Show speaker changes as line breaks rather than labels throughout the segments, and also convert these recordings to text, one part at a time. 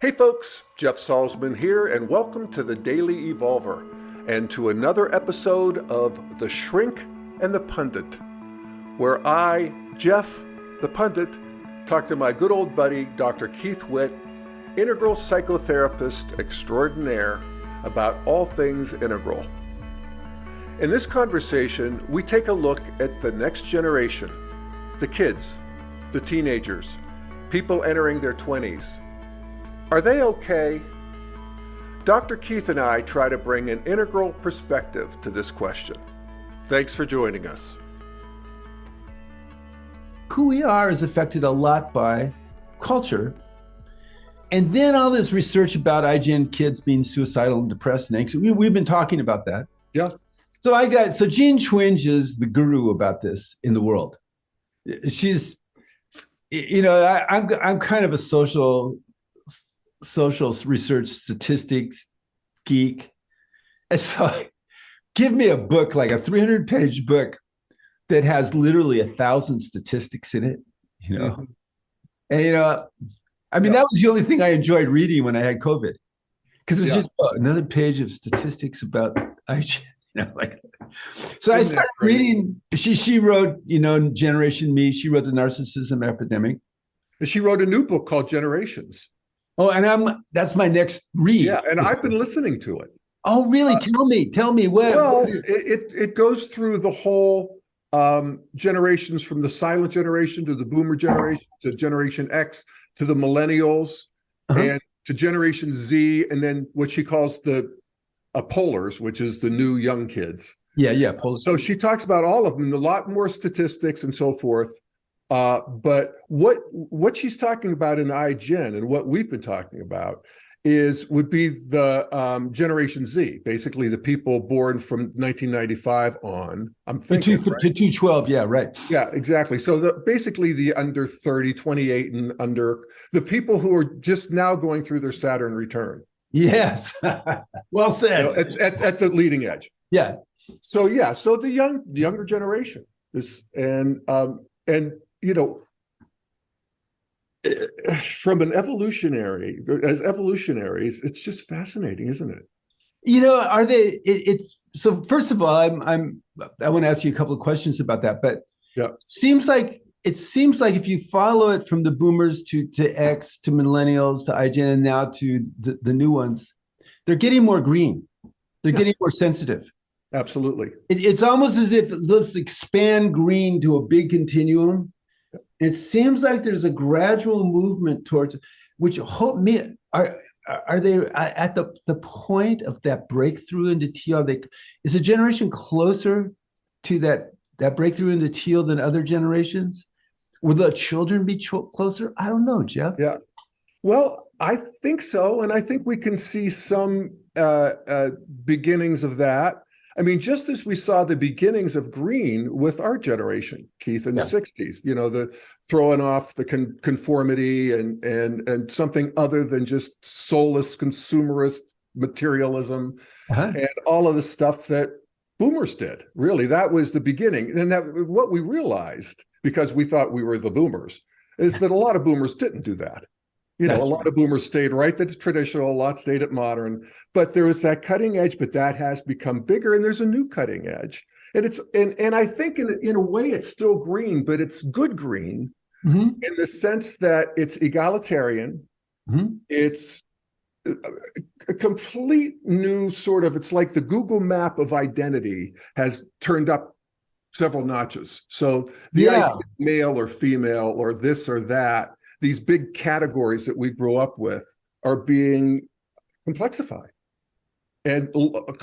Hey folks, Jeff Salzman here, and welcome to the Daily Evolver and to another episode of The Shrink and the Pundit, where I, Jeff the Pundit, talk to my good old buddy, Dr. Keith Witt, integral psychotherapist extraordinaire, about all things integral. In this conversation, we take a look at the next generation, the kids, the teenagers, people entering their 20s. Are they okay? Dr. Keith and I try to bring an integral perspective to this question. Thanks for joining us.
Who we are is affected a lot by culture. And then all this research about IGN kids being suicidal and depressed and anxious. We've been talking about that.
Yeah.
So Jean Twenge is the guru about this in the world. She's, I'm kind of a social research statistics geek. And so give me a book, like a 300-page book that has literally 1,000 statistics in it,
Mm-hmm.
And, that was the only thing I enjoyed reading when I had COVID, because it was just another page of statistics about IGN, So I started reading, she wrote, Generation Me, she wrote The Narcissism Epidemic.
And she wrote a new book called Generations.
Oh, and that's my next read.
Yeah, and I've been listening to it.
Oh, really? Tell me what.
Well, it goes through the whole generations, from the silent generation to the boomer generation to Generation X to the millennials and to Generation Z, and then what she calls the polars, which is the new young kids.
Yeah, polars.
So she talks about all of them, a lot more statistics and so forth. But what she's talking about in IGN and what we've been talking about would be the Generation Z, basically the people born from 1995 on. I'm thinking
to 212, yeah, right.
Yeah, exactly. So basically the under 30, 28 and under, the people who are just now going through their Saturn return.
Yes, well said.
At the leading edge.
Yeah.
So the younger generation is from an as evolutionaries, it's just fascinating, isn't it?
Are they? So first of all, I want to ask you a couple of questions about that. But it seems like if you follow it from the boomers to X to millennials to IGN and now to the new ones, they're getting more green. They're getting more sensitive.
Absolutely.
It's almost as if let's expand green to a big continuum. It seems like there's a gradual movement towards, which are they at the point of that breakthrough into teal? Is a generation closer to that breakthrough into teal than other generations? Will the children be closer? I don't know, Jeff.
Yeah. Well, I think so, and I think we can see some beginnings of that. I mean, just as we saw the beginnings of green with our generation, Keith, in the 60s, the throwing off the conformity and something other than just soulless consumerist materialism and all of the stuff that boomers did. Really, that was the beginning. And that what we realized, because we thought we were the boomers, is that a lot of boomers didn't do that. A lot of boomers stayed right at the traditional, a lot stayed at modern, but there was that cutting edge, but that has become bigger, and there's a new cutting edge. And and I think in a way it's still green, but it's good green in the sense that it's egalitarian. It's a complete new sort of, it's like the Google map of identity has turned up several notches. So the idea of male or female or this or that, these big categories that we grew up with are being complexified and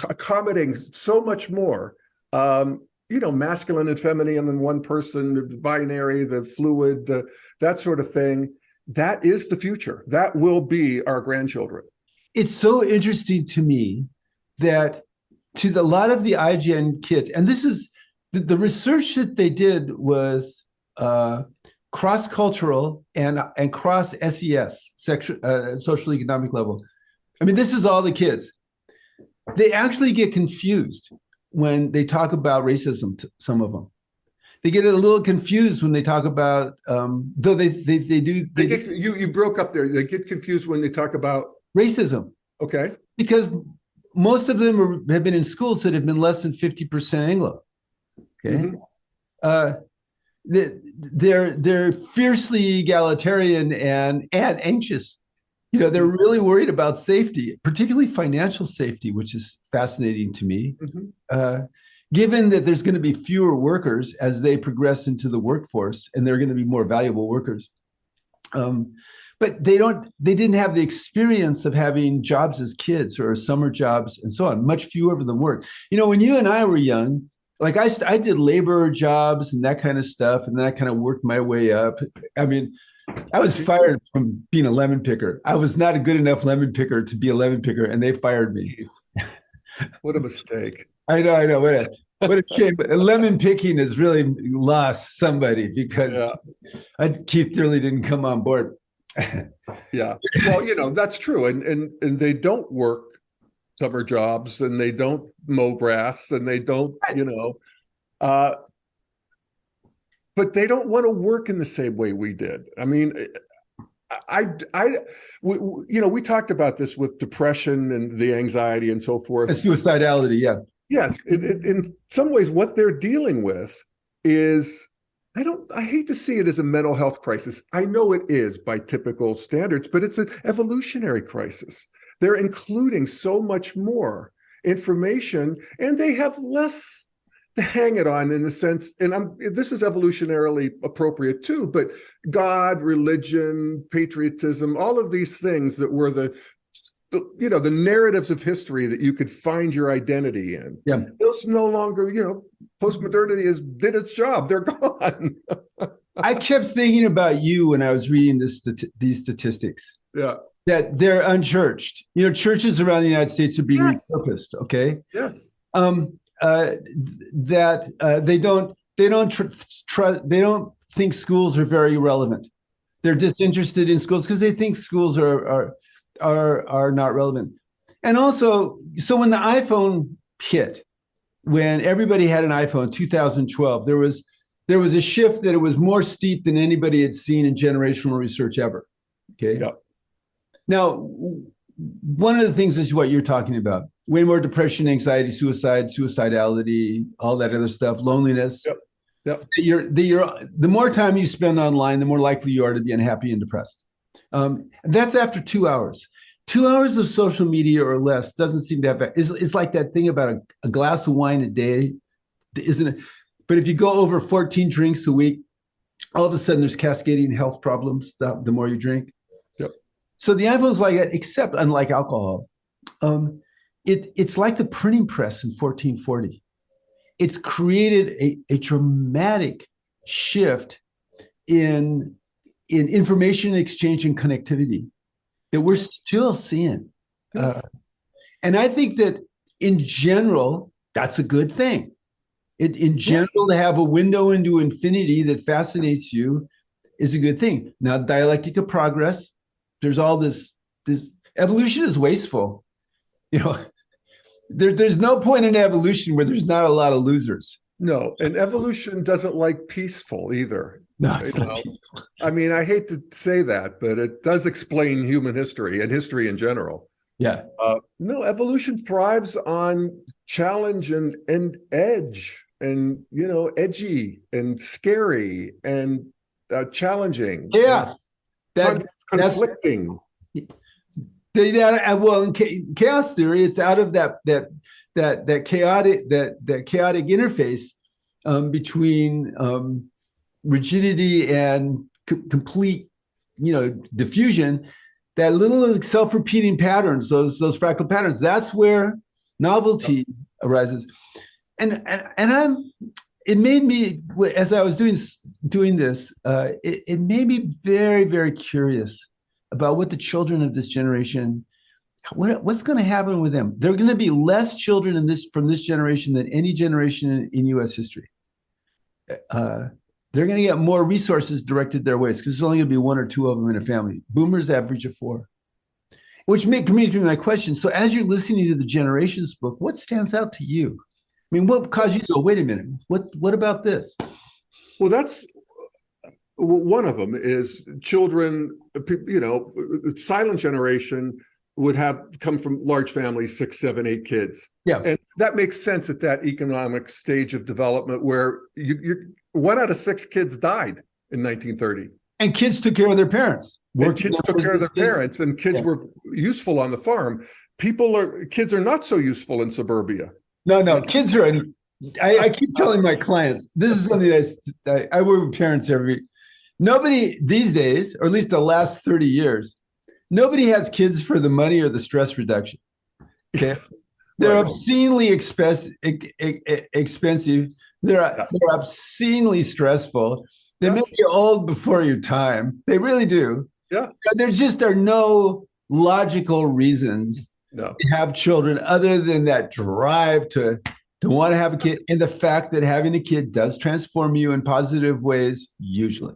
accommodating so much more, masculine and feminine in one person, the binary, the fluid, that sort of thing. That is the future. That will be our grandchildren.
It's so interesting to me that a lot of the IGN kids, and this is the research that they did was cross-cultural and cross SES, social economic level. I mean, this is all the kids. They actually get confused when they talk about racism, some of them. they get a little confused when they talk about though they do
You broke up there. They get confused when they talk about
racism.
Okay.
Because most of them have been in schools that have been less than 50% Anglo. Okay. They're fiercely egalitarian and anxious. They're really worried about safety, particularly financial safety, which is fascinating to me. Given that there's going to be fewer workers as they progress into the workforce, and they're going to be more valuable workers. But they didn't have the experience of having jobs as kids or summer jobs and so on. Much fewer of them work. When you and I were young, like I did labor jobs and that kind of stuff, and then I kind of worked my way up. I mean, I was fired from being a lemon picker. I was not a good enough lemon picker to be a lemon picker, and they fired me.
What a mistake.
I know. What a shame. But lemon picking has really lost somebody because Keith really didn't come on board.
Yeah. Well, that's true. And they don't work summer jobs, and they don't mow grass, and they don't, but they don't want to work in the same way we did. I mean, we talked about this with depression and the anxiety and so forth.
And suicidality, yeah.
Yes. In some ways, what they're dealing with is, I hate to see it as a mental health crisis. I know it is by typical standards, but it's an evolutionary crisis. They're including so much more information, and they have less to hang it on, in the sense, and this is evolutionarily appropriate too, but God, religion, patriotism, all of these things that were the narratives of history that you could find your identity in.
Yeah.
Those no longer, postmodernity did its job. They're gone.
I kept thinking about you when I was reading these statistics.
Yeah.
That they're unchurched. Churches around the United States are being repurposed. Okay.
Yes.
That they don't think schools are very relevant. They're disinterested in schools because they think schools are not relevant. And also, so when the iPhone hit, when everybody had an iPhone, 2012, there was a shift that it was more steep than anybody had seen in generational research ever. Okay.
Yep.
Now, one of the things is what you're talking about. Way more depression, anxiety, suicidality, all that other stuff, loneliness.
Yep.
The more time you spend online, the more likely you are to be unhappy and depressed. That's after 2 hours. 2 hours of social media or less doesn't seem to have. It's like that thing about a glass of wine a day, isn't it? But if you go over 14 drinks a week, all of a sudden there's cascading health problems the more you drink.
Yep.
So the iPhone's like that, except unlike alcohol. It's like the printing press in 1440. It's created a dramatic shift in information exchange and connectivity that we're still seeing.
Yes.
And I think that in general, that's a good thing. In general, to have a window into infinity that fascinates you is a good thing. Now, dialectic of progress, there's all this evolution is wasteful. There's no point in evolution where there's not a lot of losers.
No, and evolution doesn't like peaceful either.
No, it's not peaceful.
I mean, I hate to say that, but it does explain human history and history in general.
Yeah.
No, evolution thrives on challenge and edge, and edgy and scary and challenging.
Chaos.
Conflicting.
Well, in chaos theory, it's out of that chaotic interface between rigidity and complete, diffusion. That little self-repeating patterns, those fractal patterns. That's where novelty arises, and it made me, as I was doing this, it made me very, very curious about what the children of this generation, what's going to happen with them. There are going to be less children from this generation than any generation in U.S. history. They're going to get more resources directed their ways because there's only going to be one or two of them in a family. Boomers average of 4, which brings me to my question. So as you're listening to the Generations book, what stands out to you? I mean, what caused you to go, wait a minute, what about this?
Well, that's one of them is children, silent generation would have come from large families, 6, 7, 8 kids.
Yeah.
And that makes sense at that economic stage of development where you 1 out of 6 kids died in 1930.
And kids took care of their parents.
And kids took care of their parents, and kids were useful on the farm. Kids are not so useful in suburbia.
No, kids are. I keep telling my clients, this is something I work with parents nobody these days, or at least the last 30 years, nobody has kids for the money or the stress reduction. Okay. They're
Right.
obscenely expensive. They're obscenely stressful. They
Yes.
make you old before your time. They really do.
Yeah.
There are no logical reasons
No.
to have children other than that drive to want to have a kid, and the fact that having a kid does transform you in positive ways, usually.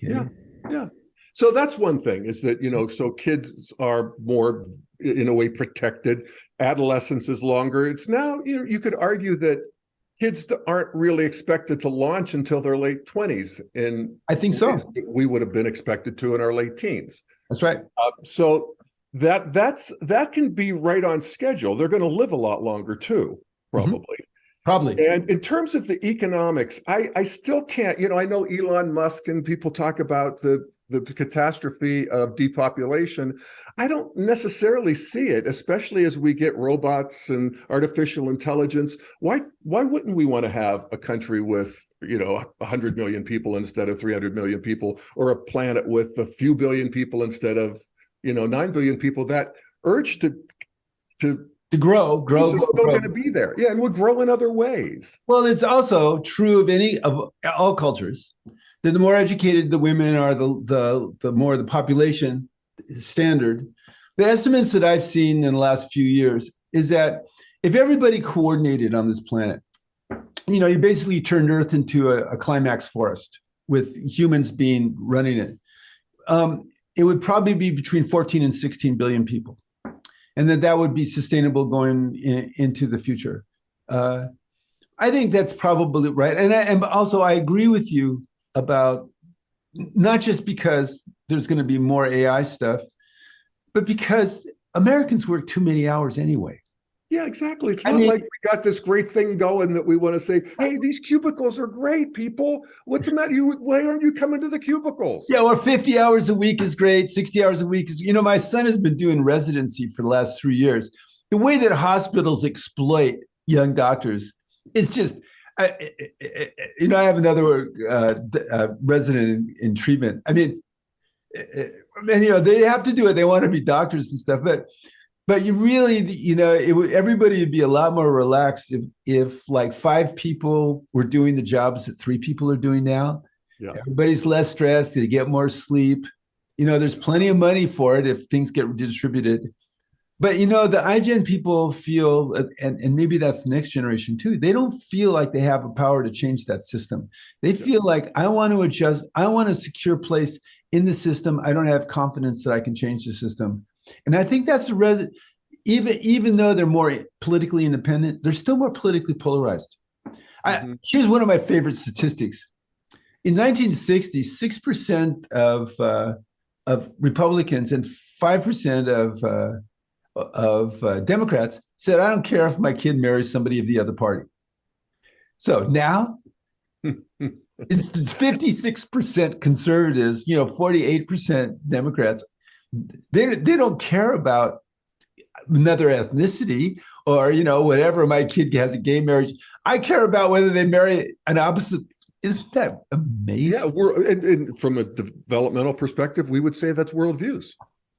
Yeah. Yeah. So that's one thing, is that, so kids are more, in a way, protected. Adolescence is longer. It's now, you could argue that kids aren't really expected to launch until their late 20s. And
I think so.
We would have been expected to in our late teens.
That's right.
So that can be right on schedule. They're going to live a lot longer too, probably.
Mm-hmm. Probably.
And in terms of the economics, I still can't, I know Elon Musk and people talk about the catastrophe of depopulation. I don't necessarily see it, especially as we get robots and artificial intelligence. Why wouldn't we want to have a country with, 100 million people instead of 300 million people, or a planet with a few billion people instead of, 9 billion people? That urge to
grow
is still going to be there. Yeah, and we'll grow in other ways.
Well, it's also true of all cultures that the more educated the women are, the more the population standard. The estimates that I've seen in the last few years is that if everybody coordinated on this planet, you basically turned Earth into a climax forest with humans running it. It would probably be between 14 and 16 billion people. And that would be sustainable going into the future. I think that's probably right. And also I agree with you about, not just because there's going to be more AI stuff, but because Americans work too many hours anyway.
Yeah, exactly. It's not like we got this great thing going that we want to say, hey, these cubicles are great, people. What's the matter? Why aren't you coming to the cubicles?
Yeah, or 50 hours a week is great. 60 hours a week is, my son has been doing residency for the last 3 years. The way that hospitals exploit young doctors is just, I have another resident in treatment. I mean, and they have to do it. They want to be doctors and stuff, but you really, everybody would be a lot more relaxed if like 5 people were doing the jobs that 3 people are doing now. Yeah. Everybody's less stressed. They get more sleep. There's plenty of money for it if things get redistributed. But, the iGen people feel, and maybe that's the next generation too, they don't feel like they have a power to change that system. They feel like, I want to adjust. I want a secure place in the system. I don't have confidence that I can change the system. And I think that's even though they're more politically independent, they're still more politically polarized. Here's one of my favorite statistics. In 1960, 6% of Republicans and 5% of Democrats said, I don't care if my kid marries somebody of the other party. So now it's 56% conservatives, 48% Democrats. They don't care about another ethnicity or, whatever. My kid has a gay marriage. I care about whether they marry an opposite. Isn't that amazing?
Yeah, and from a developmental perspective, we would say that's worldviews.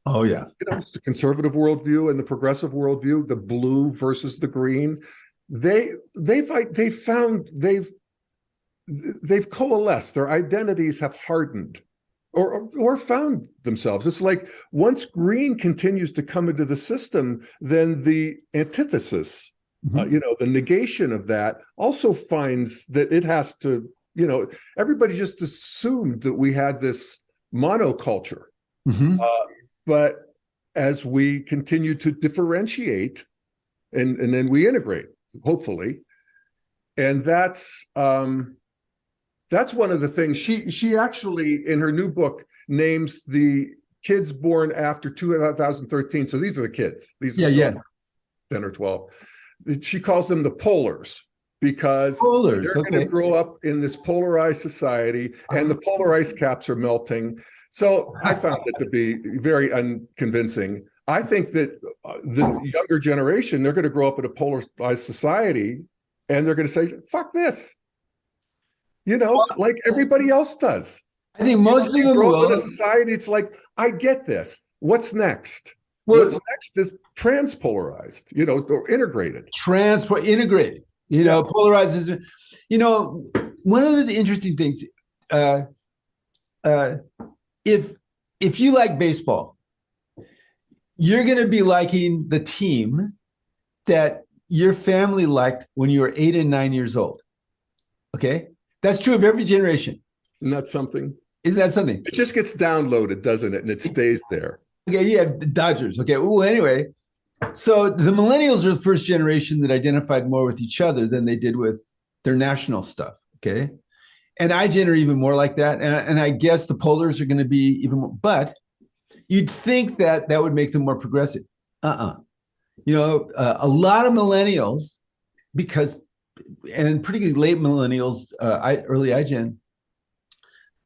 Oh, yeah.
It's the conservative worldview and the progressive worldview, the blue versus the green. They've coalesced. Their identities have hardened. Or found themselves. It's like once green continues to come into the system, then the antithesis, the negation of that also finds that it has to, everybody just assumed that we had this monoculture. But as we continue to differentiate and then we integrate, hopefully, and that's, That's one of the things she actually, in her new book, names the kids born after 2013. So these are the kids. These are 10 or 12. She calls them the polars because
Polars,
they're going to grow up in this polarized society, and the polar ice caps are melting. So I found it to be very unconvincing. I think that this younger generation, they're going to grow up in a polarized society, and they're going to say, fuck this, like everybody else does.
I think most of them
grow up in a society, it's like, I get this. What's next?
Well,
what's next is transpolarized, or integrated.
Integrated, polarized. One of the interesting things, if you like baseball, you're going to be liking the team that your family liked when you were 8 and 9 years old. Okay, that's true of every generation.
Isn't that something?
Isn't that something?
It just gets downloaded, doesn't it? And it stays there.
Okay, yeah, the Dodgers. Okay, well, anyway, so the millennials are the first generation that identified more with each other than they did with their national stuff. Okay, and iGen are even more like that, and I guess the polars are going to be even more. But you'd think that would make them more progressive. A lot of millennials, and particularly late millennials, early iGen,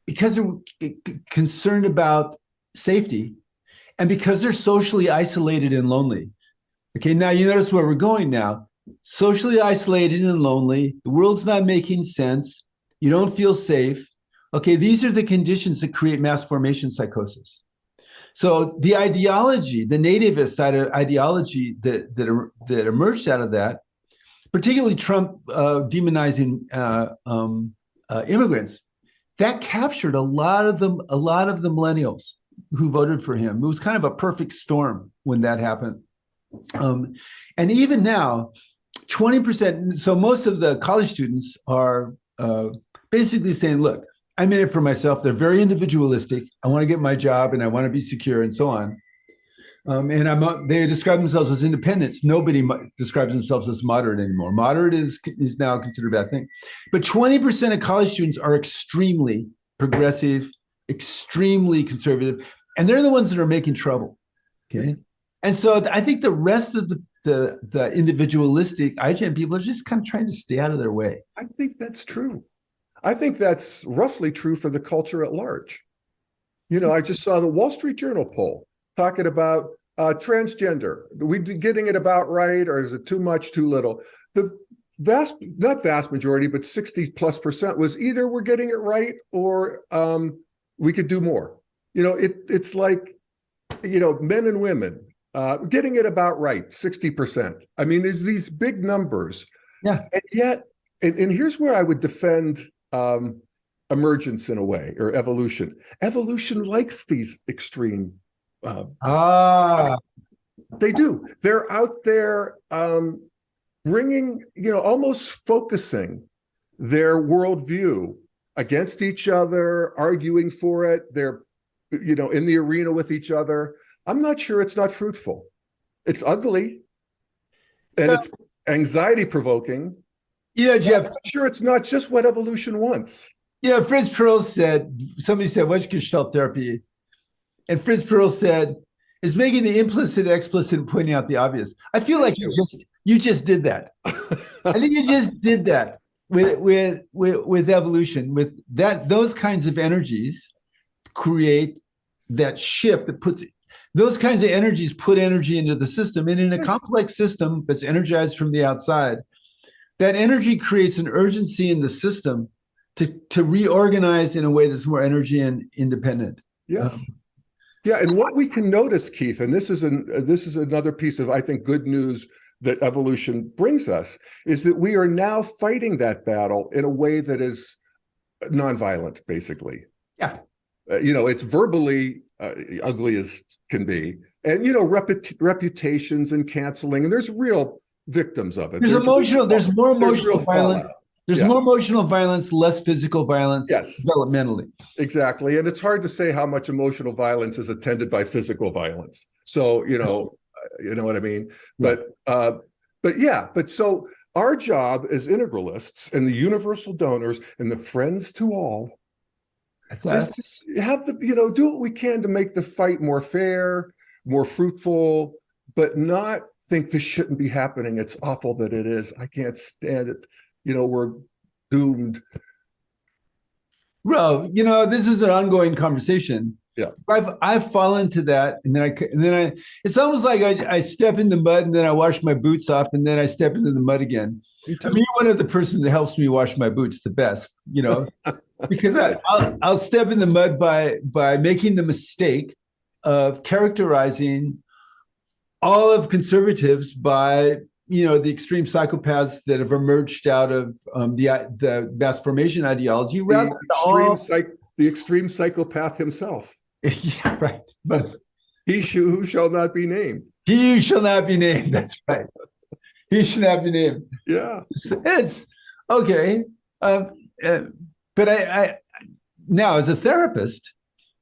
because they're concerned about safety, and because they're socially isolated and lonely. Okay, now you notice where we're going now. Socially isolated and lonely, the world's not making sense, you don't feel safe. Okay, these are the conditions that create mass formation psychosis. So the ideology, the nativist ideology that emerged out of that, particularly Trump demonizing immigrants, that captured a lot of the millennials who voted for him. It was kind of a perfect storm when that happened. And even now, 20%, so most of the college students are basically saying, look, I'm in it for myself. They're very individualistic. I want to get my job and I want to be secure and so on. And they describe themselves as independents. Nobody describes themselves as moderate anymore. Moderate is now considered a bad thing. But 20% of college students are extremely progressive, extremely conservative, and they're the ones that are making trouble. Okay, and so I think the rest of the individualistic iGen people are just kind of trying to stay out of their way.
I think that's true. I think that's roughly true for the culture at large. I just saw the Wall Street Journal poll talking about transgender. Are we getting it about right, or is it too much, too little? The not vast majority, but 60+% was either we're getting it right or we could do more. It's like, men and women getting it about right, 60%. I mean, there's these big numbers.
Yeah.
And yet, and here's where I would defend emergence in a way, or evolution. Evolution likes these extreme. They do. They're out there bringing, almost focusing their worldview against each other, arguing for it. They're, in the arena with each other. I'm not sure it's not fruitful. It's ugly, and it's anxiety provoking.
Jeff,
I'm sure it's not just what evolution wants.
Fritz Perls said, somebody said, what's Gestalt therapy? And Fritz Perls said, it's making the implicit explicit and pointing out the obvious. I feel like you just did that. I think you just did that with evolution, with those kinds of energies create that shift that puts those kinds of energies put energy into the system. And in a complex system that's energized from the outside, that energy creates an urgency in the system to reorganize in a way that's more energy and independent.
Yes. Yeah, and what we can notice, Keith, and this is another piece of, I think, good news that evolution brings us, is that we are now fighting that battle in a way that is nonviolent, basically.
Yeah.
It's verbally ugly as can be, and reputations and canceling, and there's real victims of it.
There's more emotional violence. There's more emotional violence, less physical violence, developmentally.
Exactly. And it's hard to say how much emotional violence is attended by physical violence. So, you know what I mean? But so our job as integralists and the universal donors and the friends to all is to have the, do what we can to make the fight more fair, more fruitful, but not think this shouldn't be happening. It's awful that it is. I can't stand it. We're doomed.
Well, this is an ongoing conversation.
Yeah,
I've fallen to that, and then I. It's almost like I step in the mud, and then I wash my boots off, and then I step into the mud again. I mean, one of the persons that helps me wash my boots the best, because I'll step in the mud by making the mistake of characterizing all of conservatives by the extreme psychopaths that have emerged out of the mass formation ideology, rather than
the extreme psychopath himself.
Yeah, right. But
he who shall not be named.
He who shall not be named. That's right. He should not be named.
Yeah.
It's okay. But I now, as a therapist,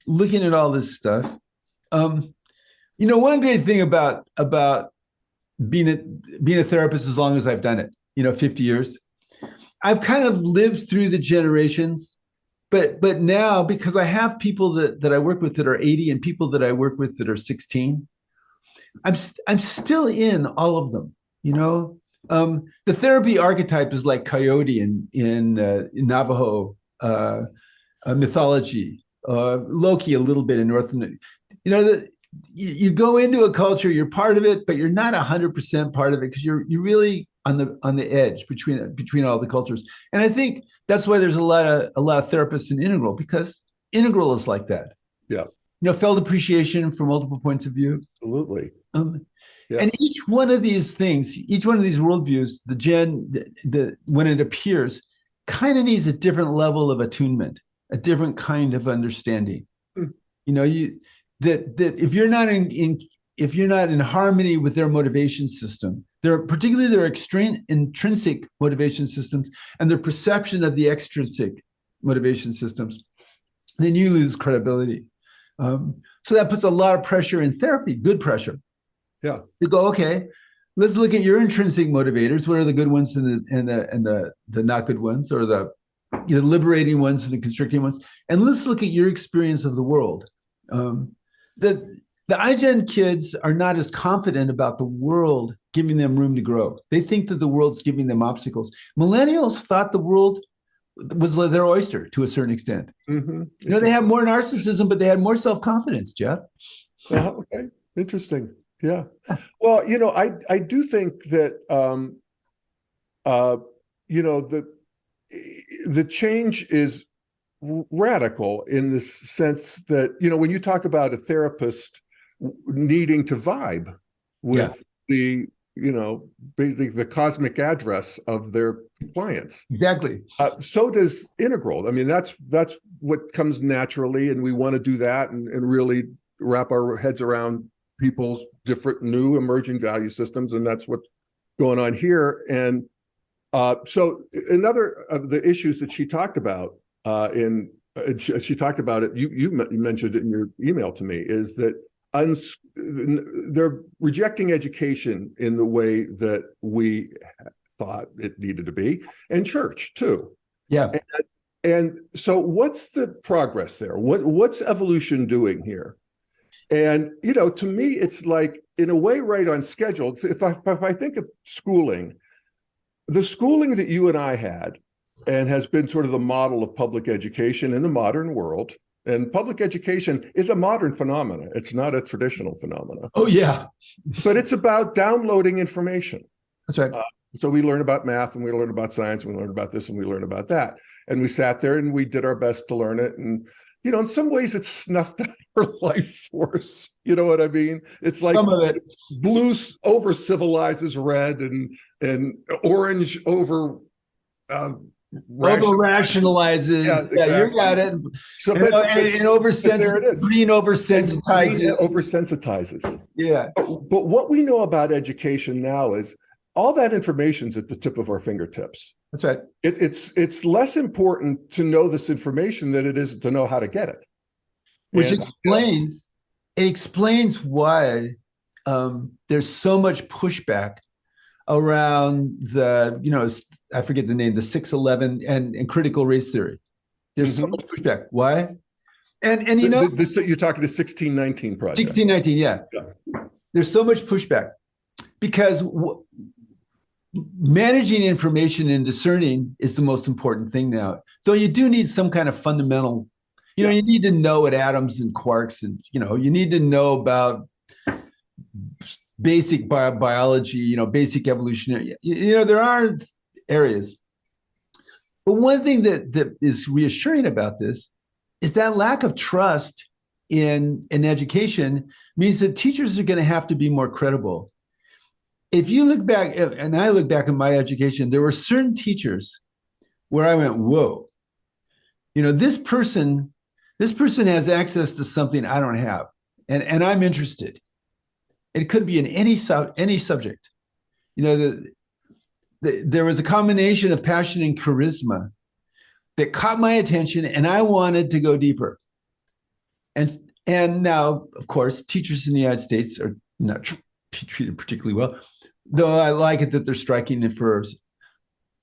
looking at all this stuff, one great thing about being a therapist, as long as I've done it, 50 years, I've kind of lived through the generations. But now, because I have people that I work with that are 80 and people that I work with that are 16, I'm still in all of them. The therapy archetype is like coyote in Navajo mythology, Loki a little bit in North. You go into a culture, you're part of it, but you're not 100% part of it because you're really on the edge between all the cultures. And I think that's why there's a lot of therapists in Integral, because Integral is like that.
Yeah.
Felt appreciation from multiple points of view.
Absolutely. Yeah.
And each one of these things, each one of these worldviews, when it appears, kind of needs a different level of attunement, a different kind of understanding. That if you're not in harmony with their motivation system, particularly their intrinsic motivation systems and their perception of the extrinsic motivation systems, then you lose credibility. So that puts a lot of pressure in therapy, good pressure.
Yeah.
To go, okay, let's look at your intrinsic motivators. What are the good ones and the not good ones, or the liberating ones and the constricting ones? And let's look at your experience of the world. The iGen kids are not as confident about the world giving them room to grow. They think that the world's giving them obstacles. Millennials thought the world was their oyster to a certain extent. Mm-hmm. They have more narcissism, but they had more self-confidence, Jeff.
Okay, interesting. Yeah. Well, I do think that the change is radical in the sense that, when you talk about a therapist needing to vibe with the, basically the cosmic address of their clients.
Exactly.
So does Integral. I mean, that's what comes naturally, and we want to do that and really wrap our heads around people's different new emerging value systems, and that's what's going on here. And so another of the issues that she talked about she talked about it, you mentioned it in your email to me, is that they're rejecting education in the way that we thought it needed to be, and church too.
Yeah.
And so what's the progress there? What's evolution doing here? And, to me, it's like, in a way, right on schedule. If I think of schooling, the schooling that you and I had, and has been sort of the model of public education in the modern world, and public education is a modern phenomenon. It's not a traditional phenomenon.
Oh, yeah.
But it's about downloading information.
That's right.
So we learn about math, and we learn about science, and we learn about this, and we learn about that. And we sat there and we did our best to learn it. And, in some ways it's snuffed out our life force. You know what I mean? It's like
some of it.
Blue over civilizes red, and orange over
rationalizes. Yeah, exactly. You got it. So, and oversensitizes. Green oversensitizes.
Oversensitizes.
Yeah.
But what we know about education now is all that information's at the tip of our fingertips.
That's right.
It's less important to know this information than it is to know how to get it.
Which explains why there's so much pushback around I forget the name, the 611 and critical race theory. There's so much pushback. Why? And
you're talking to 1619 project.
1619, yeah. There's so much pushback because managing information and discerning is the most important thing now. So you do need some kind of fundamental, you need to know what atoms and quarks, and you need to know about basic biology, basic evolutionary. There are areas. But one thing that is reassuring about this is that lack of trust in education means that teachers are going to have to be more credible. If you look back, and I look back at my education, there were certain teachers where I went, whoa, this person has access to something I don't have, and I'm interested. It could be in any subject. There was a combination of passion and charisma that caught my attention, and I wanted to go deeper. And now, of course, teachers in the United States are not treated particularly well, though I like it that they're striking in furs.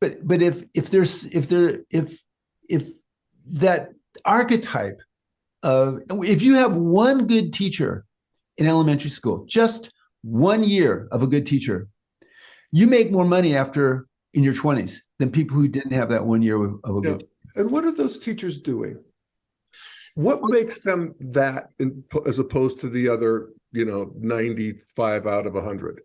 But if that archetype of, if you have one good teacher in elementary school, just 1 year of a good teacher, you make more money in your 20s than people who didn't have that 1 year of a good teacher.
And what are those teachers doing? What makes them that as opposed to the other, 95 out of 100?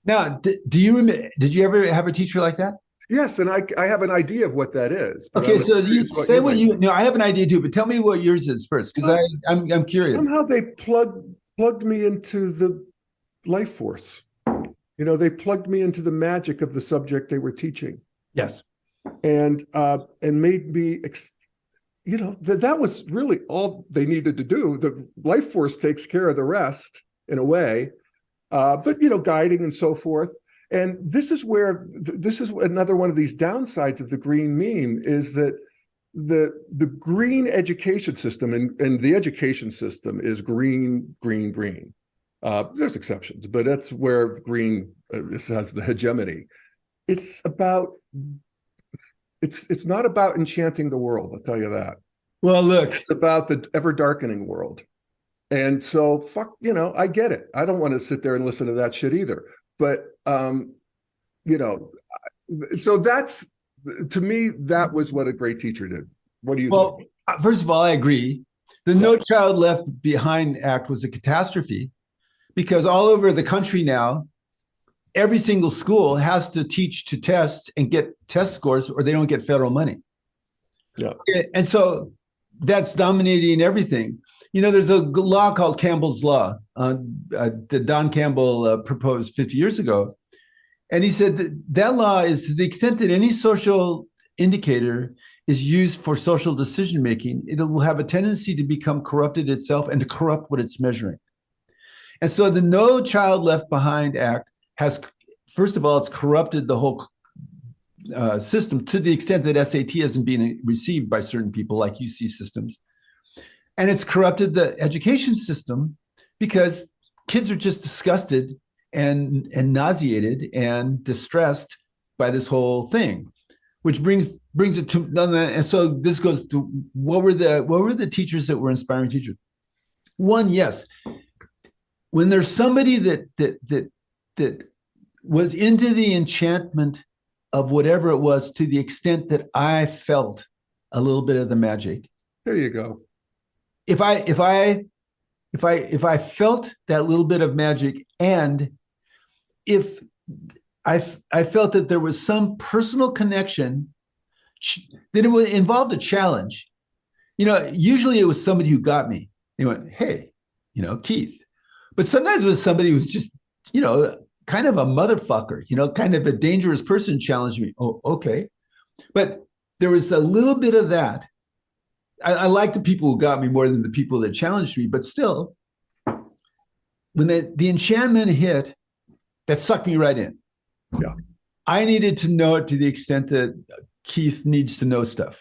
Now, do you remember? Did you ever have a teacher like that?
Yes, and I have an idea of what that is.
Okay, so you say what you. No, I have an idea too, but tell me what yours is first, because I'm curious.
Somehow they plugged me into the life force. They plugged me into the magic of the subject they were teaching.
Yes,
and made me. That was really all they needed to do. The life force takes care of the rest in a way, but guiding and so forth. And this is another one of these downsides of the green meme, is that the green education system, and the education system is green, green, green. There's exceptions, but that's where green has the hegemony. It's not about enchanting the world, I'll tell you that.
Well, look,
it's about the ever darkening world. And so I get it. I don't want to sit there and listen to that shit either. But so that's, to me, that was what a great teacher did. What do you think?
First of all, I agree. The No Child Left Behind Act was a catastrophe, because all over the country now, every single school has to teach to tests and get test scores, or they don't get federal money.
Yeah.
And so that's dominating everything. There's a law called Campbell's Law that Don Campbell proposed 50 years ago. And he said that law is, to the extent that any social indicator is used for social decision-making, it will have a tendency to become corrupted itself and to corrupt what it's measuring. And so the No Child Left Behind Act has, first of all, it's corrupted the whole system to the extent that SAT isn't being received by certain people like UC systems. And it's corrupted the education system because kids are just disgusted and nauseated and distressed by this whole thing, which brings it to, and so this goes to, what were the teachers that were inspiring teachers? One, yes, when there's somebody that was into the enchantment of whatever it was, to the extent that I felt a little bit of the magic.
There you go.
If I felt that little bit of magic, and if I felt that there was some personal connection, that it would involve a challenge. Usually it was somebody who got me. They went, hey, Keith. But sometimes it was somebody who was just, kind of a motherfucker, kind of a dangerous person challenged me. Oh, okay. But there was a little bit of that. I like the people who got me more than the people that challenged me, but still, when the enchantment hit, that sucked me right in.
Yeah.
I needed to know it to the extent that Keith needs to know stuff.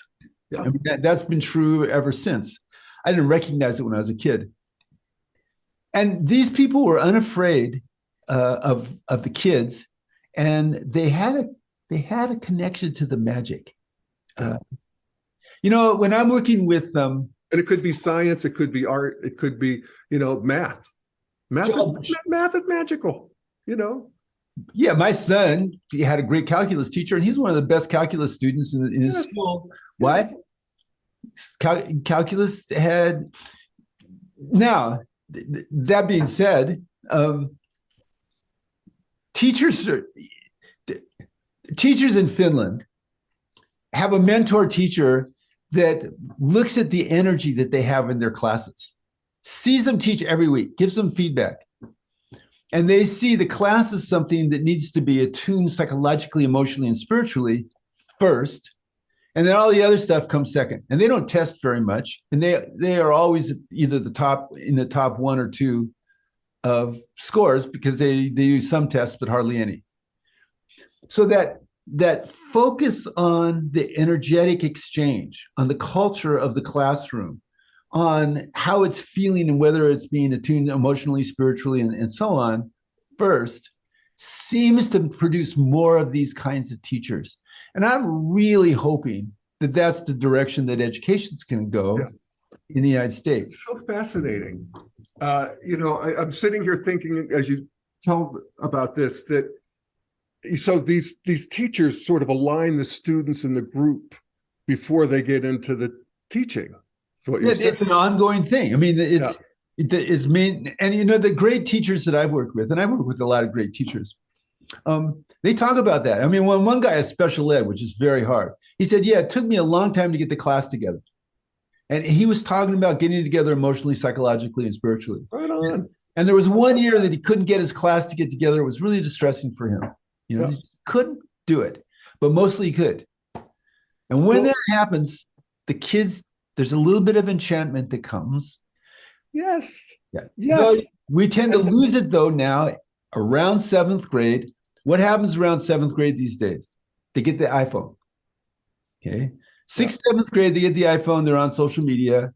Yeah.
I mean, that's been true ever since. I didn't recognize it when I was a kid. And these people were unafraid of the kids, and they had a connection to the magic. When I'm working with them,
and it could be science, it could be art, it could be, math. Math is magical,
Yeah, my son, he had a great calculus teacher, and he's one of the best calculus students in his school. Why? Calculus had. Now, that being said, teachers in Finland have a mentor teacher that looks at the energy that they have in their classes, sees them teach every week, gives them feedback. And they see the class as something that needs to be attuned psychologically, emotionally, and spiritually first. And then all the other stuff comes second. And they don't test very much. And they are always either in the top one or two of scores, because they do some tests, but hardly any. So that focus on the energetic exchange, on the culture of the classroom, on how it's feeling and whether it's being attuned emotionally, spiritually, and so on first, seems to produce more of these kinds of teachers. And I'm really hoping that that's the direction that education's going to go in the United States.
It's so fascinating. I'm sitting here thinking, as you tell about this, that so these teachers sort of align the students in the group before they get into the teaching. So what you're saying.
It's an ongoing thing. I mean, it's mean, and the great teachers that I've worked with, and I've worked with a lot of great teachers, they talk about that. I mean, when one guy has special ed, which is very hard, he said, it took me a long time to get the class together. And he was talking about getting together emotionally, psychologically, and spiritually. Right on. And there was one year that he couldn't get his class to get together. It was really distressing for him. He just couldn't do it, but mostly he could. And when that happens, the kids, there's a little bit of enchantment that comes.
Yes.
Yeah.
Yes.
So we tend to lose it though now around 7th grade. What happens around 7th grade these days? They get the iPhone. Okay. 6th, 7th grade, they get the iPhone. They're on social media.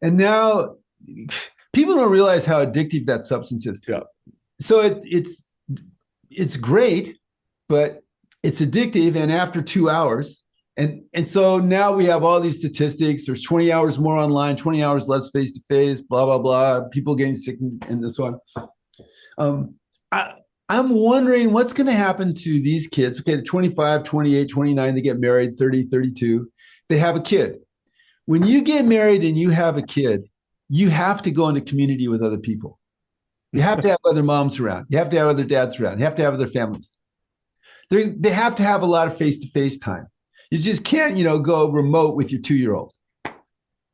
And now people don't realize how addictive that substance is.
Yeah.
So it's great, but it's addictive. And after 2 hours, and so now we have all these statistics. There's 20 hours more online, 20 hours less face-to-face, blah, blah, blah, people getting sick and so on. I'm wondering what's going to happen to these kids. Okay, 25, 28, 29, they get married, 30, 32. They have a kid. When you get married and you have a kid, you have to go into community with other people. You have to have other moms around. You have to have other dads around. You have to have other families. They have to have a lot of face-to-face time. You just can't, go remote with your 2-year-old.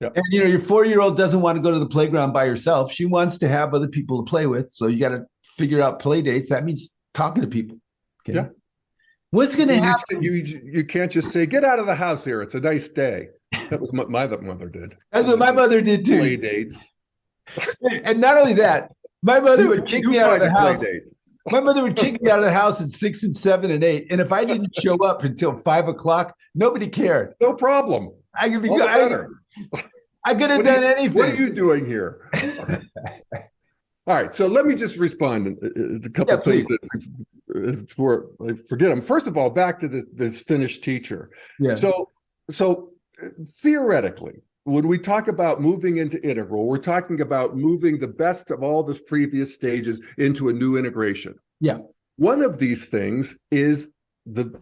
Yep.
And, your 4-year-old doesn't want to go to the playground by herself. She wants to have other people to play with. So you got to figure out play dates. That means talking to people. Okay. Yeah. What's going to happen?
You can't just say, get out of the house here. It's a nice day. That was what my mother did.
That's what my mother did too.
Play dates.
And not only that, my mother would kick me out of the house. My mother would kick me out of the house at 6 and 7 and 8. And if I didn't show up until 5 o'clock, nobody cared.
No problem.
I could be good. I could have done anything.
What are you doing here? All right. So let me just respond to a couple of things before I forget them. First of all, back to this Finnish teacher.
Yeah.
So theoretically, when we talk about moving into integral, we're talking about moving the best of all the previous stages into a new integration.
Yeah.
One of these things is the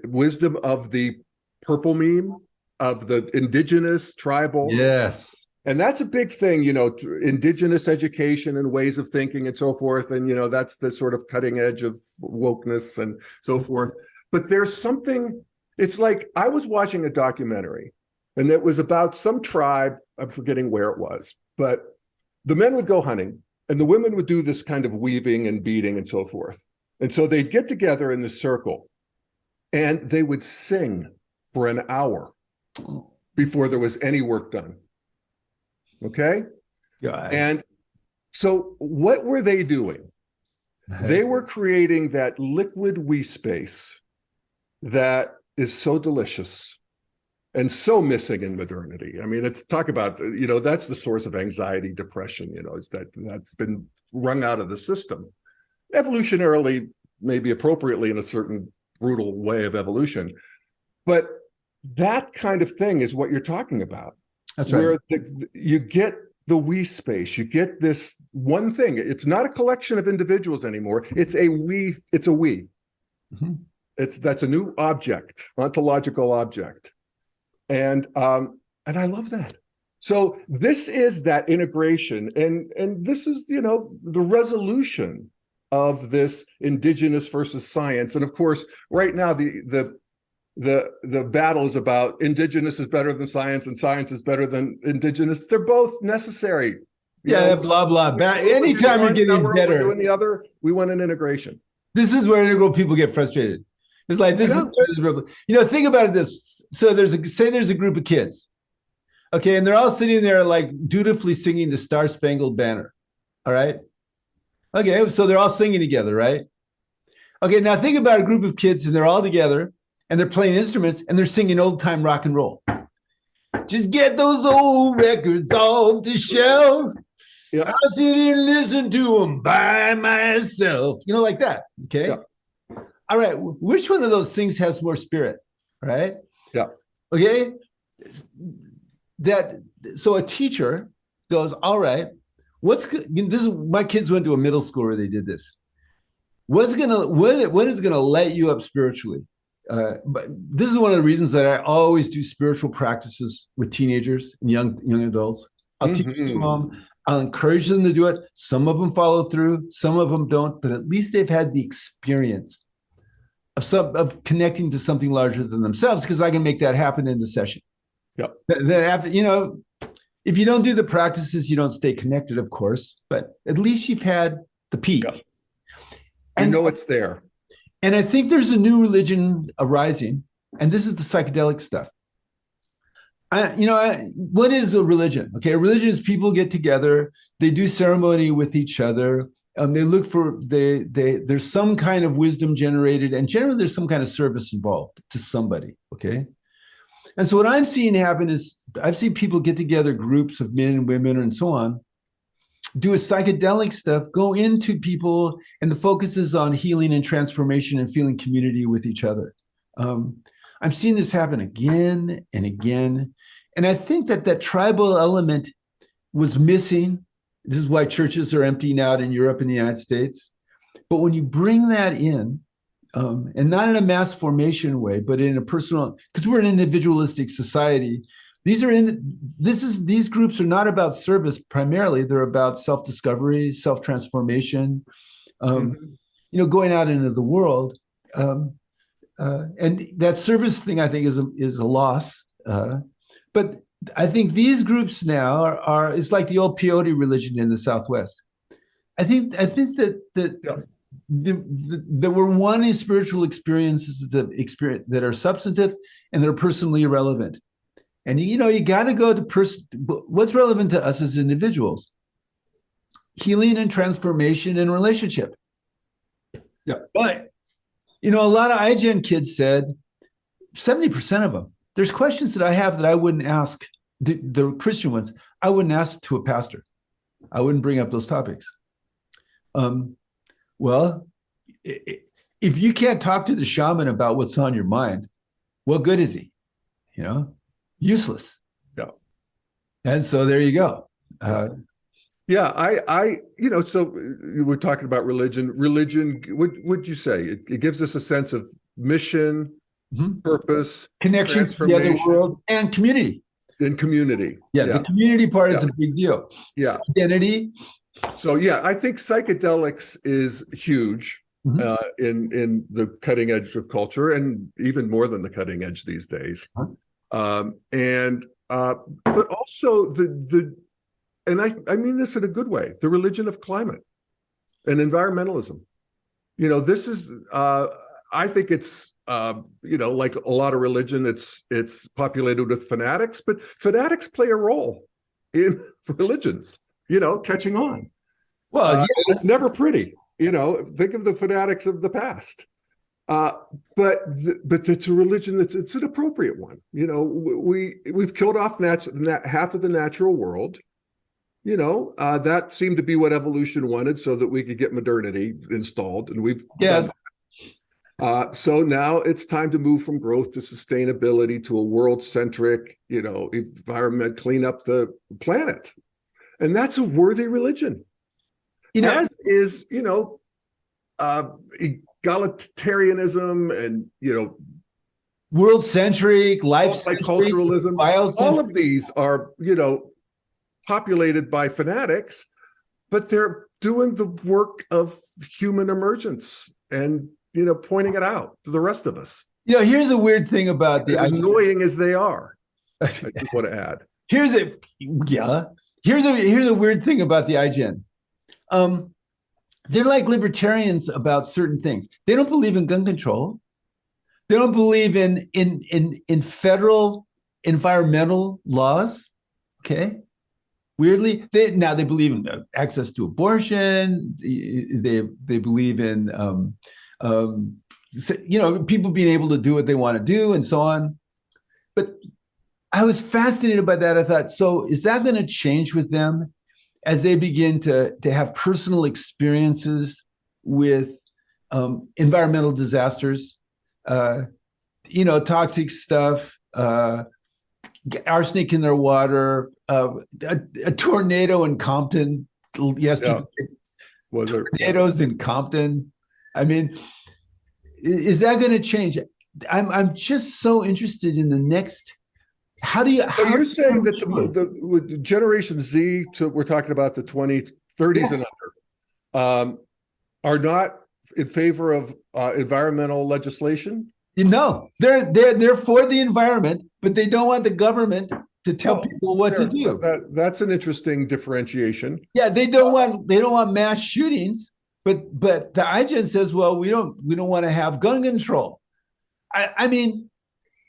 wisdom of the purple meme, of the indigenous tribal.
Yes.
And that's a big thing, indigenous education and ways of thinking and so forth. And, that's the sort of cutting edge of wokeness and so forth. But there's something, it's like I was watching a documentary. And it was about some tribe, I'm forgetting where it was, but the men would go hunting and the women would do this kind of weaving and beading and so forth. And so they'd get together in the circle and they would sing for an hour before there was any work done. Okay?
God.
And so what were they doing? They were creating that liquid wee space that is so delicious and so missing in modernity. I mean, it's talk about, that's the source of anxiety, depression, is that's been wrung out of the system. Evolutionarily, maybe appropriately in a certain brutal way of evolution. But that kind of thing is what you're talking about.
That's right.
Where you get the we space, you get this one thing. It's not a collection of individuals anymore. It's a we. It's a we.
Mm-hmm.
That's a new object, ontological object, and I love that. So this is that integration, and this is, you know, the resolution of this indigenous versus science. And of course, right now the battle is about indigenous is better than science and science is better than indigenous. They're both necessary.
Yeah, blah blah. Anytime you're getting better,
we're doing the other. We want an integration.
This is where integral people get frustrated. It's like this is, you know, think about this. So there's a group of kids, okay, and they're all sitting there like dutifully singing the Star Spangled Banner. All right, okay, so they're all singing together, right? Okay, now think about a group of kids and they're all together and they're playing instruments and they're singing old time rock and roll. Just get those old records off the shelf. Yeah. I'll sit and listen to them by myself. You know, like that. Okay. Yeah. All right. Which one of those things has more spirit? Right.
Yeah.
Okay. So a teacher goes, all right, what's good? This is, my kids went to a middle school where they did this. What is gonna light you up spiritually? But this is one of the reasons that I always do spiritual practices with teenagers and young adults. I'll teach them. I'll encourage them to do it. Some of them follow through, some of them don't, but at least they've had the experience of connecting to something larger than themselves, because I can make that happen in the session.
Yep.
Then after, you know, if you don't do the practices, you don't stay connected, of course, but at least you've had the peak.
Yep. And you know it's there.
And I think there's a new religion arising, and this is the psychedelic stuff. What is a religion? Okay, a religion is people get together, they do ceremony with each other, they look for, there's some kind of wisdom generated, and generally there's some kind of service involved to somebody, okay? And so what I'm seeing happen is I've seen people get together, groups of men and women and so on, do a psychedelic stuff, go into people, and the focus is on healing and transformation and feeling community with each other. I'm seeing this happen again and again. And I think that tribal element was missing. This is why churches are emptying out in Europe and the United States. But when you bring that in, and not in a mass formation way, but in a personal, because we're an individualistic society, these groups are not about service primarily. They're about self-discovery, self-transformation, going out into the world. And that service thing, I think, is a loss. But I think these groups now are it's like the old peyote religion in the Southwest. I think that we're wanting spiritual experiences that are substantive and that are personally relevant. And you got to go to what's relevant to us as individuals: healing and transformation and relationship. Yeah, but a lot of iGen kids said, 70% of them, there's questions that I have that I wouldn't ask, the Christian ones, I wouldn't ask to a pastor. I wouldn't bring up those topics. Well, if you can't talk to the shaman about what's on your mind, what good is he? Useless.
Yeah.
And so there you go.
So we're talking about religion. Religion, what would you say? It gives us a sense of mission, purpose,
connection to the other world, and community.
And community.
Yeah, the community part is a big deal.
Yeah.
Identity.
So I think psychedelics is huge in the cutting edge of culture, and even more than the cutting edge these days. But also and I mean this in a good way, the religion of climate and environmentalism. This is, I think it's, like a lot of religion, it's populated with fanatics, but fanatics play a role in religions, catching on.
Well,
it's never pretty, think of the fanatics of the past. But it's a religion it's an appropriate one. We've killed off half of the natural world. That seemed to be what evolution wanted, so that we could get modernity installed, and we've done that. So now it's time to move from growth to sustainability to a world-centric, environment, clean up the planet. And that's a worthy religion. As is, egalitarianism and,
world-centric,
multiculturalism. All of these are, populated by fanatics, but they're doing the work of human emergence and, pointing it out to the rest of us.
Here's a weird thing about
as annoying as they are. I just want to add.
Here's a weird thing about the IGN. They're like libertarians about certain things. They don't believe in gun control. They don't believe in federal environmental laws. Okay. Weirdly, they believe in access to abortion. They believe in people being able to do what they want to do and so on. But I was fascinated by that. I thought, so is that going to change with them as they begin to have personal experiences with environmental disasters, toxic stuff, arsenic in their water, a tornado in Compton yesterday. Yeah. Tornadoes in Compton. I mean, is that going to change? I'm just so interested in the next.
You're saying that the Generation Z, we're talking about the 20s, 30s and under, are not in favor of environmental legislation?
No, they're for the environment, but they don't want the government to tell people what to do.
That's an interesting differentiation.
Yeah, they don't want mass shootings, but the IGN says, well, we don't want to have gun control. I mean,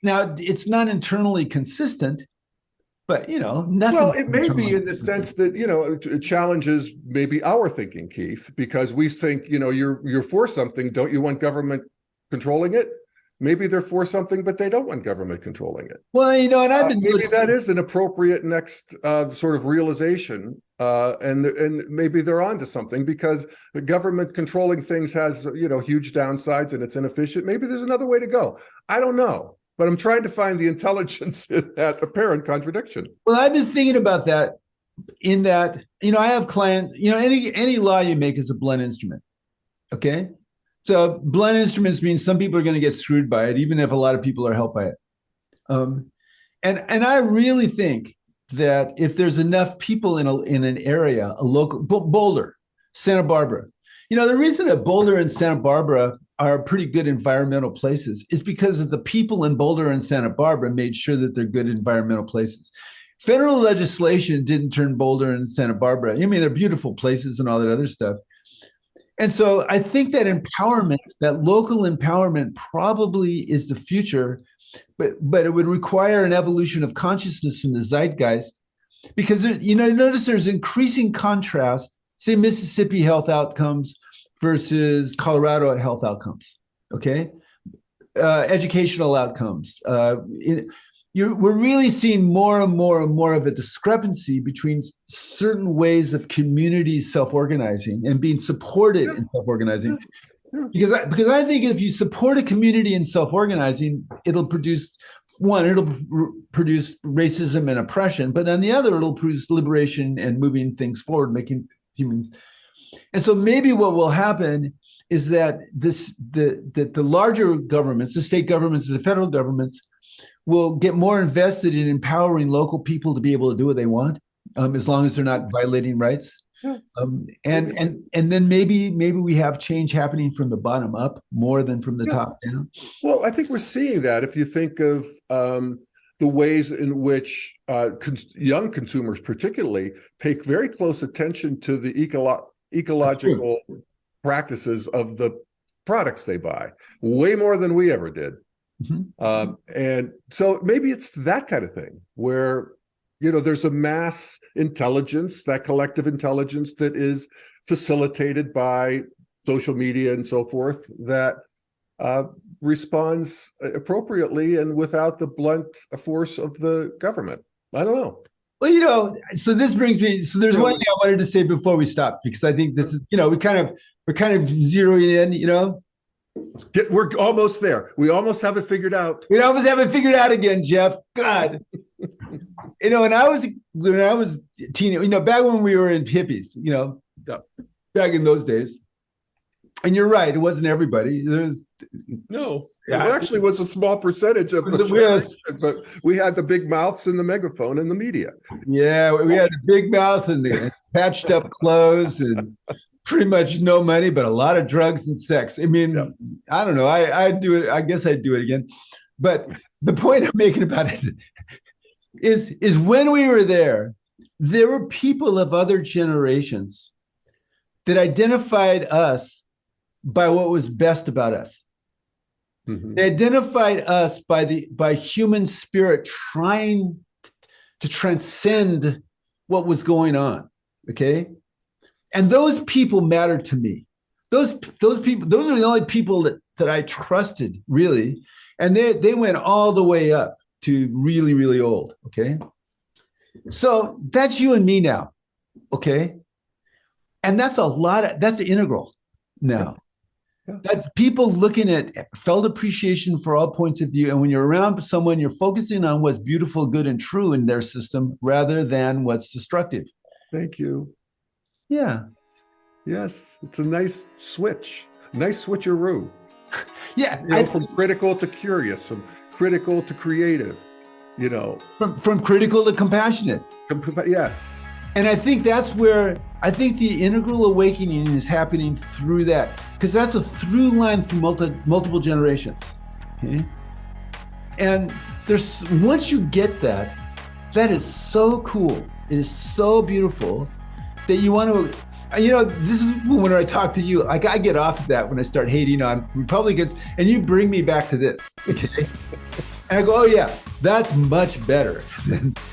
now it's not internally consistent, but nothing.
Well, it may be in the sense that it challenges maybe our thinking, Keith, because we think you're for something. Don't you want government controlling it? Maybe they're for something, but they don't want government controlling it.
Well, and I've been
maybe that is an appropriate next sort of realization, and maybe they're onto something because the government controlling things has huge downsides and it's inefficient. Maybe there's another way to go. I don't know, but I'm trying to find the intelligence in that apparent contradiction.
Well, I've been thinking about that. In that, I have clients. Any law you make is a blunt instrument. Okay. So blunt instruments means some people are going to get screwed by it, even if a lot of people are helped by it. And I really think that if there's enough people in an area, a local Boulder, Santa Barbara, the reason that Boulder and Santa Barbara are pretty good environmental places is because of the people in Boulder and Santa Barbara made sure that they're good environmental places. Federal legislation didn't turn Boulder and Santa Barbara. I mean, they're beautiful places and all that other stuff. And so I think that empowerment, that local empowerment probably is the future, but it would require an evolution of consciousness in the zeitgeist because, notice there's increasing contrast, say Mississippi health outcomes versus Colorado health outcomes, okay? Educational outcomes. We're really seeing more and more and more of a discrepancy between certain ways of communities self-organizing and being supported in self-organizing. Because I think if you support a community in self-organizing, it'll produce racism and oppression, but on the other, it'll produce liberation and moving things forward, making humans. And so maybe what will happen is that the larger governments, the state governments, the federal governments, will get more invested in empowering local people to be able to do what they want, as long as they're not violating rights. And then maybe we have change happening from the bottom up more than from the top down.
Well, I think we're seeing that if you think of the ways in which young consumers particularly pay very close attention to the ecological practices of the products they buy, way more than we ever did. Mm-hmm. And so maybe it's that kind of thing where, there's a mass intelligence, that collective intelligence that is facilitated by social media and so forth that responds appropriately and without the blunt force of the government. I don't know.
Well, so this brings me, so there's one thing I wanted to say before we stop, because I think this is, we're kind of zeroing in,
We're almost there. We almost have it figured out.
We almost haven't figured out again, Jeff. God. When I was a teenager, back when we were in hippies,
Yeah.
back in those days. And you're right, it wasn't everybody.
No,
Yeah.
it actually was a small percentage of the generation, but we had the big mouths and the megaphone and the media.
Yeah, we had the big mouth and the patched up clothes and pretty much no money, but a lot of drugs and sex. I mean,
Yeah.
I don't know. I'd do it. I guess I'd do it again. But the point I'm making about it is when we were there were people of other generations that identified us by what was best about us.
Mhm.
They identified us by human spirit trying to transcend what was going on. Okay. And those people mattered to me. Those people, those are the only people that I trusted, really. And they went all the way up to really, really old. Okay. So that's you and me now. Okay. And that's integral now.
Yeah.
That's people looking at felt appreciation for all points of view. And when you're around someone, you're focusing on what's beautiful, good, and true in their system rather than what's destructive.
Thank you.
Yeah.
Yes, it's a nice switch. Nice switcheroo.
Yeah.
From critical to curious, from critical to creative,
From critical to compassionate.
Yes.
And I think that's where the integral awakening is happening through that, because that's a through line through multiple generations. Okay. And once you get that is so cool. It is so beautiful that you want to, this is when I talk to you, like I get off of that when I start hating on Republicans and you bring me back to this. Okay. And I go, oh yeah, that's much better.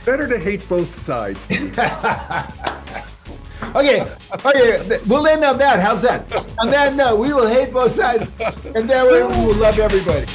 Better to hate both sides.
Okay, we'll end on that. How's that? On that note, we will hate both sides, and that way we will love everybody.